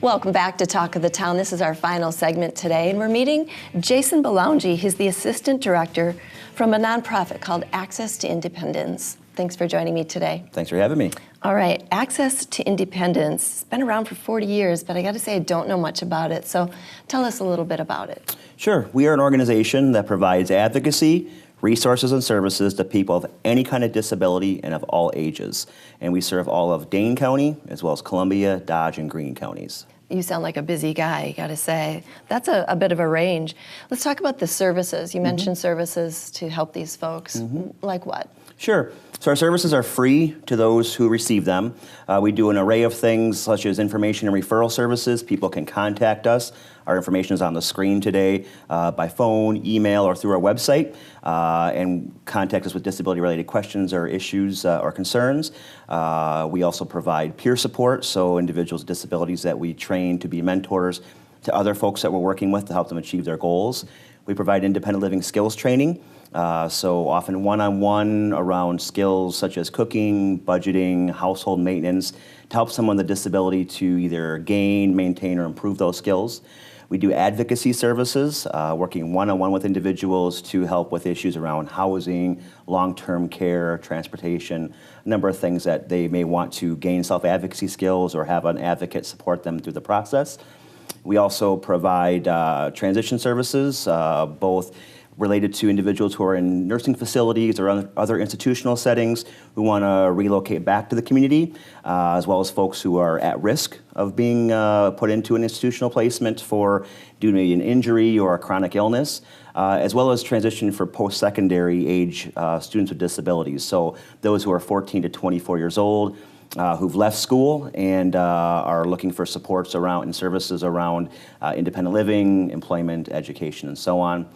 Welcome back to Talk of the Town. This is our final segment today, and we're meeting Jason Belaungi. He's the Assistant Director from a nonprofit called Access to Independence. Thanks for joining me today. Thanks for having me. All right, Access to Independence. It's been around for 40 years, but I got to say I don't know much about it, so tell us a little bit about it. Sure. We are an organization that provides advocacy, resources, and services to people of any kind of disability and of all ages. And we serve all of Dane County, as well as Columbia, Dodge, and Greene counties. You sound like a busy guy, I got to say. That's a bit of a range. Let's talk about the services. You mentioned services to help these folks. Like what? Sure. So our services are free to those who receive them. We do an array of things such as information and referral services. People can contact us. Our information is on the screen today by phone, email, or through our website, and contact us with disability-related questions or issues or concerns. We also provide peer support, so individuals with disabilities that we train to be mentors to other folks that we're working with to help them achieve their goals. We provide independent living skills training. So often one-on-one around skills such as cooking, budgeting, household maintenance, to help someone with a disability to either gain, maintain, or improve those skills. We do advocacy services, working one-on-one with individuals to help with issues around housing, long-term care, transportation, a number of things that they may want to gain self-advocacy skills or have an advocate support them through the process. We also provide transition services, both related to individuals who are in nursing facilities or other institutional settings who want to relocate back to the community, as well as folks who are at risk of being put into an institutional placement due to an injury or a chronic illness, as well as transition for post-secondary age students with disabilities. So those who are 14 to 24 years old, who've left school and are looking for supports around and services around independent living, employment, education, and so on.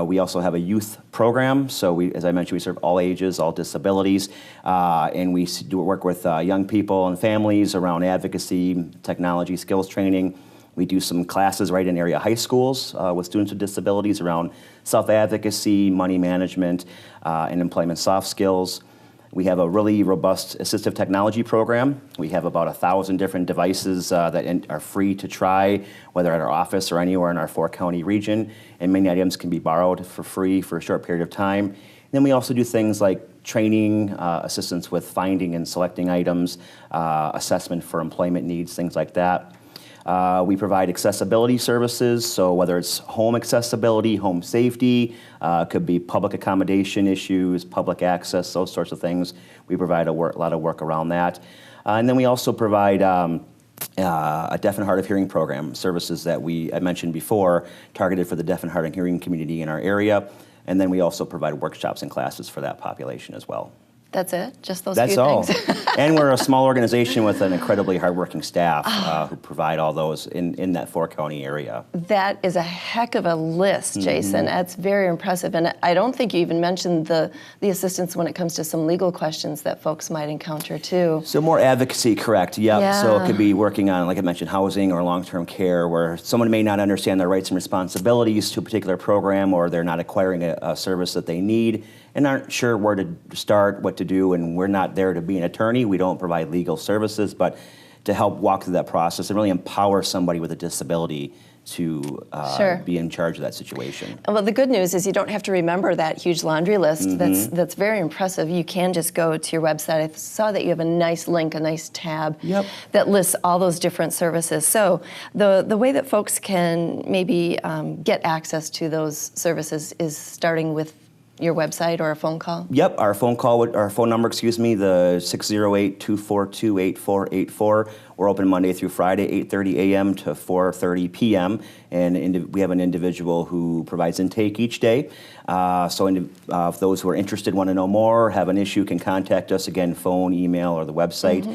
We also have a youth program, so as I mentioned, we serve all ages, all disabilities, and we do work with young people and families around advocacy, technology, skills training. We do some classes right in area high schools with students with disabilities around self-advocacy, money management, and employment soft skills. We have a really robust assistive technology program. We have about 1,000 different devices that are free to try, whether at our office or anywhere in our 4-county region, and many items can be borrowed for free for a short period of time. And then we also do things like training, assistance with finding and selecting items, assessment for employment needs, things like that. We provide accessibility services, so whether it's home accessibility, home safety, could be public accommodation issues, public access, those sorts of things. We provide a lot of work around that. And then we also provide a deaf and hard of hearing program, services that I mentioned before, targeted for the deaf and hard of hearing community in our area. And then we also provide workshops and classes for that population as well. That's it? Just those That's few all. things? And we're a small organization with an incredibly hardworking staff who provide all those in that 4-county area. That is a heck of a list, Jason. That's very impressive. And I don't think you even mentioned the assistance when it comes to some legal questions that folks might encounter too. So more advocacy, correct, yep. Yeah. So it could be working on, like I mentioned, housing or long-term care, where someone may not understand their rights and responsibilities to a particular program, or they're not acquiring a service that they need and aren't sure where to start, what to do, and we're not there to be an attorney. We don't provide legal services, but to help walk through that process and really empower somebody with a disability to be in charge of that situation. Well, the good news is you don't have to remember that huge laundry list. That's very impressive. You can just go to your website. I saw that you have a nice link, a nice tab that lists all those different services. So the way that folks can maybe get access to those services is starting with your website or a phone call? Yep, our phone number, the 608-242-8484. We're open Monday through Friday, 8:30 a.m. to 4:30 p.m. And we have an individual who provides intake each day. So if those who are interested want to know more, have an issue, can contact us, again, phone, email, or the website.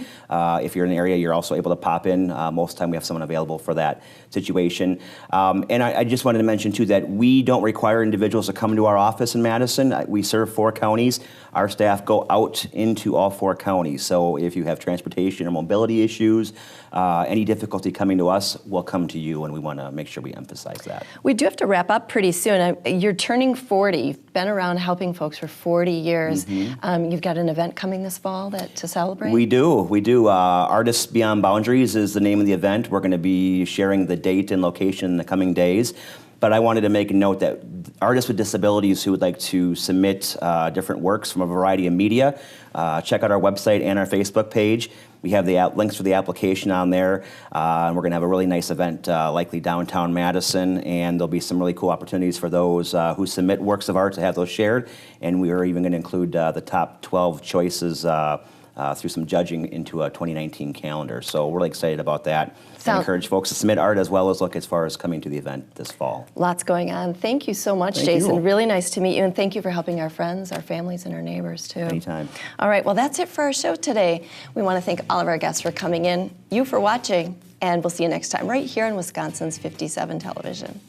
If you're in an area, you're also able to pop in. Most of the time we have someone available for that situation. And I just wanted to mention, too, that we don't require individuals to come to our office in Madison. We serve 4 counties. Our staff go out into all 4 counties. So if you have transportation or mobility issues, issues, any difficulty coming to us will come to you, and we want to make sure we emphasize that. We do have to wrap up pretty soon. You're turning 40. You've been around helping folks for 40 years. You've got an event coming this fall to celebrate? We do. Artists Beyond Boundaries is the name of the event. We're going to be sharing the date and location in the coming days. But I wanted to make a note that artists with disabilities who would like to submit different works from a variety of media, check out our website and our Facebook page. We have the links for the application on there, and we're going to have a really nice event, likely downtown Madison, and there'll be some really cool opportunities for those who submit works of art to have those shared, and we are even going to include the top 12 choices through some judging into a 2019 calendar. So we're really excited about that. I encourage folks to submit art as well as look as far as coming to the event this fall. Lots going on. Thank you so much, Jason. Really nice to meet you, and thank you for helping our friends, our families, and our neighbors, too. Anytime. All right, well, that's it for our show today. We want to thank all of our guests for coming in, you for watching, and we'll see you next time right here on Wisconsin's 57 Television.